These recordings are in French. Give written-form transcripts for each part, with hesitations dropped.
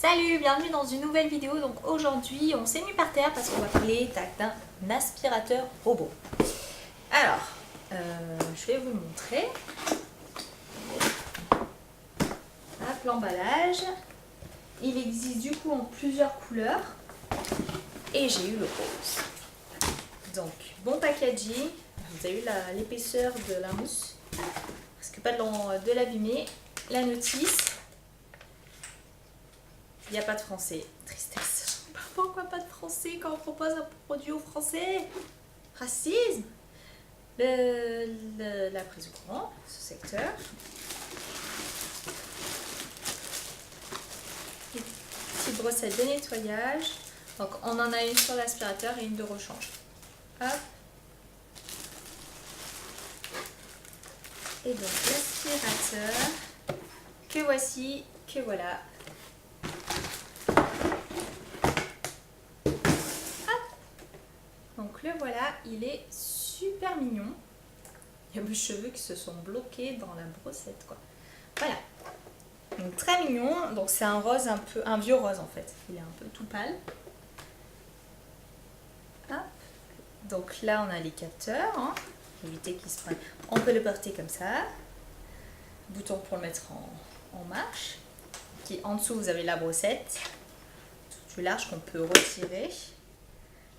Salut, bienvenue dans une nouvelle vidéo. Donc aujourd'hui on s'est mis par terre parce qu'on va parler d'un aspirateur robot. Alors, je vais vous le montrer. Hop, l'emballage. Il existe du coup en plusieurs couleurs. Et j'ai eu le rose. Donc, bon packaging. Vous avez eu l'épaisseur de la mousse. Parce que pas de l'abîmer. La notice. Il n'y a pas de français. Tristesse. Pourquoi pas de français quand on propose un produit au français? Racisme. La prise au courant, ce secteur. Une petite brossette de nettoyage. Donc on en a une sur l'aspirateur et une de rechange. Hop. Et donc l'aspirateur. Que voici, que voilà. Donc le voilà, il est super mignon. Il y a mes cheveux qui se sont bloqués dans la brossette quoi. Voilà. Donc très mignon. Donc c'est un rose un vieux rose en fait. Il est un peu tout pâle. Hop. Donc là on a les capteurs. Hein. Éviter qu'il se prenne. On peut le porter comme ça. Bouton pour le mettre en marche. En dessous vous avez la brossette. Tout large qu'on peut retirer.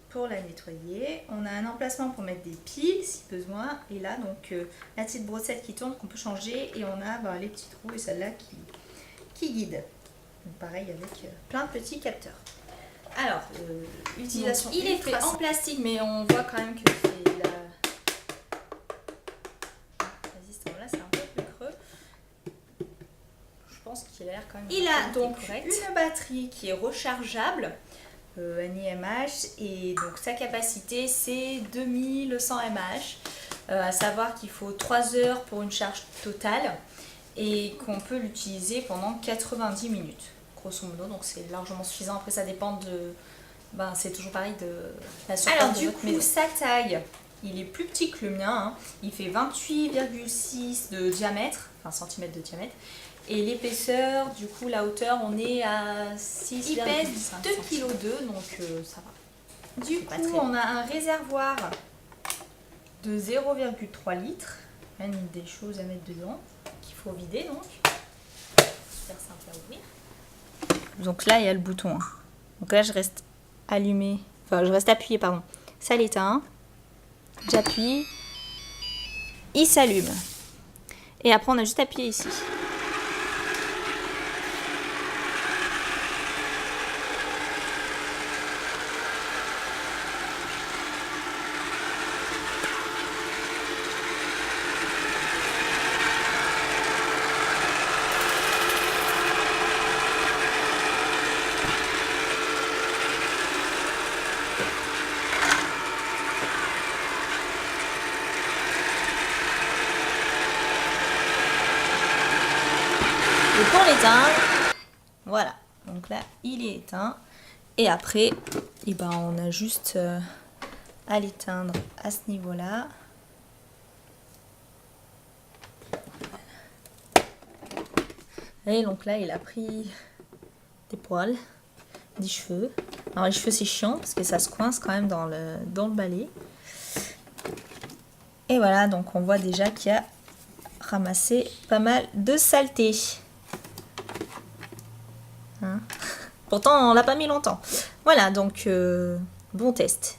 Pour la nettoyer, on a un emplacement pour mettre des piles si besoin, et là donc la petite brossette qui tourne qu'on peut changer, et on a les petits trous et celle-là qui guide. Donc pareil avec plein de petits capteurs. Alors utilisation, il est fait en plastique, mais on voit quand même que c'est la résistant. Là c'est un peu plus creux. Je pense qu'il a l'air quand même. Il a donc une batterie qui est rechargeable. NiMH, et donc sa capacité c'est 2100 mAh, à savoir qu'il faut 3 heures pour une charge totale et qu'on peut l'utiliser pendant 90 minutes grosso modo, donc c'est largement suffisant. Après ça dépend de c'est toujours pareil de la surface. Alors du coup sa taille, il est plus petit que le mien, hein. Il fait 28,6 de diamètre, enfin centimètres de diamètre. Et l'épaisseur, du coup, la hauteur, on est à 6,5 kg. Il pèse 2,2 kg, donc ça va. Du coup, on a un réservoir de 0,3 litres. Même des choses à mettre dedans, qu'il faut vider, donc. Super simple à ouvrir. Donc là, il y a le bouton. Donc là, je reste allumé. Enfin, je reste appuyé, pardon. Ça l'éteint. J'appuie. Il s'allume. Et après, on a juste appuyé ici. Et pour l'éteindre, voilà, donc là il est éteint, et après on a juste à l'éteindre à ce niveau là. Et donc là il a pris des poils, des cheveux. Alors les cheveux c'est chiant parce que ça se coince quand même dans le balai. Et voilà, donc on voit déjà qu'il a ramassé pas mal de saleté. Hein. Pourtant on l'a pas mis longtemps. Voilà, donc bon test.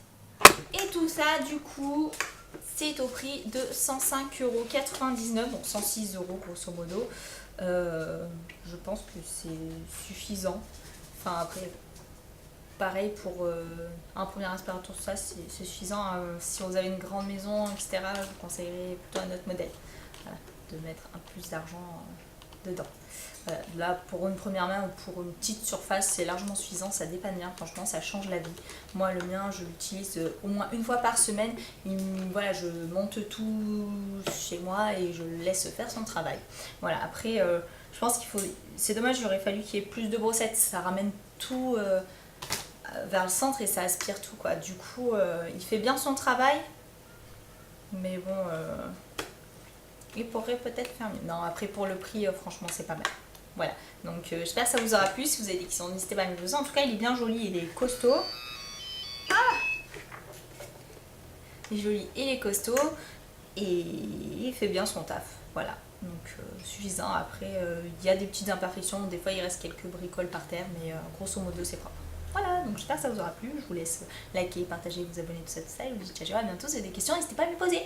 Et tout ça du coup c'est au prix de 105,99 €, donc 106 € grosso modo. Je pense que c'est suffisant. Enfin après pareil pour un premier aspirateur, ça c'est suffisant. Si vous avez une grande maison, etc., je vous conseillerais plutôt un autre modèle. Voilà, de mettre un plus d'argent dedans. Là pour une première main ou pour une petite surface c'est largement suffisant, ça dépanne bien, franchement ça change la vie. Moi le mien je l'utilise au moins une fois par semaine. Voilà, je monte tout chez moi et je le laisse faire son travail. Voilà, après je pense qu'il faut, c'est dommage, il aurait fallu qu'il y ait plus de brossettes, ça ramène tout vers le centre et ça aspire tout quoi. Du coup il fait bien son travail, mais bon il pourrait peut-être faire mieux. Non, après pour le prix franchement c'est pas mal. Voilà, donc j'espère que ça vous aura plu. Si vous avez des questions, n'hésitez pas à me poser. En tout cas, il est bien joli, il est costaud. Il est joli, il est costaud et il fait bien son taf. Voilà, donc suffisant. Après, il y a des petites imperfections, des fois il reste quelques bricoles par terre, mais grosso modo c'est propre. Voilà, donc j'espère que ça vous aura plu. Je vous laisse liker, partager, vous abonner, tout ça, tout ça. Et je vous dis ciao, ciao, à bientôt. Si vous avez des questions, n'hésitez pas à me les poser.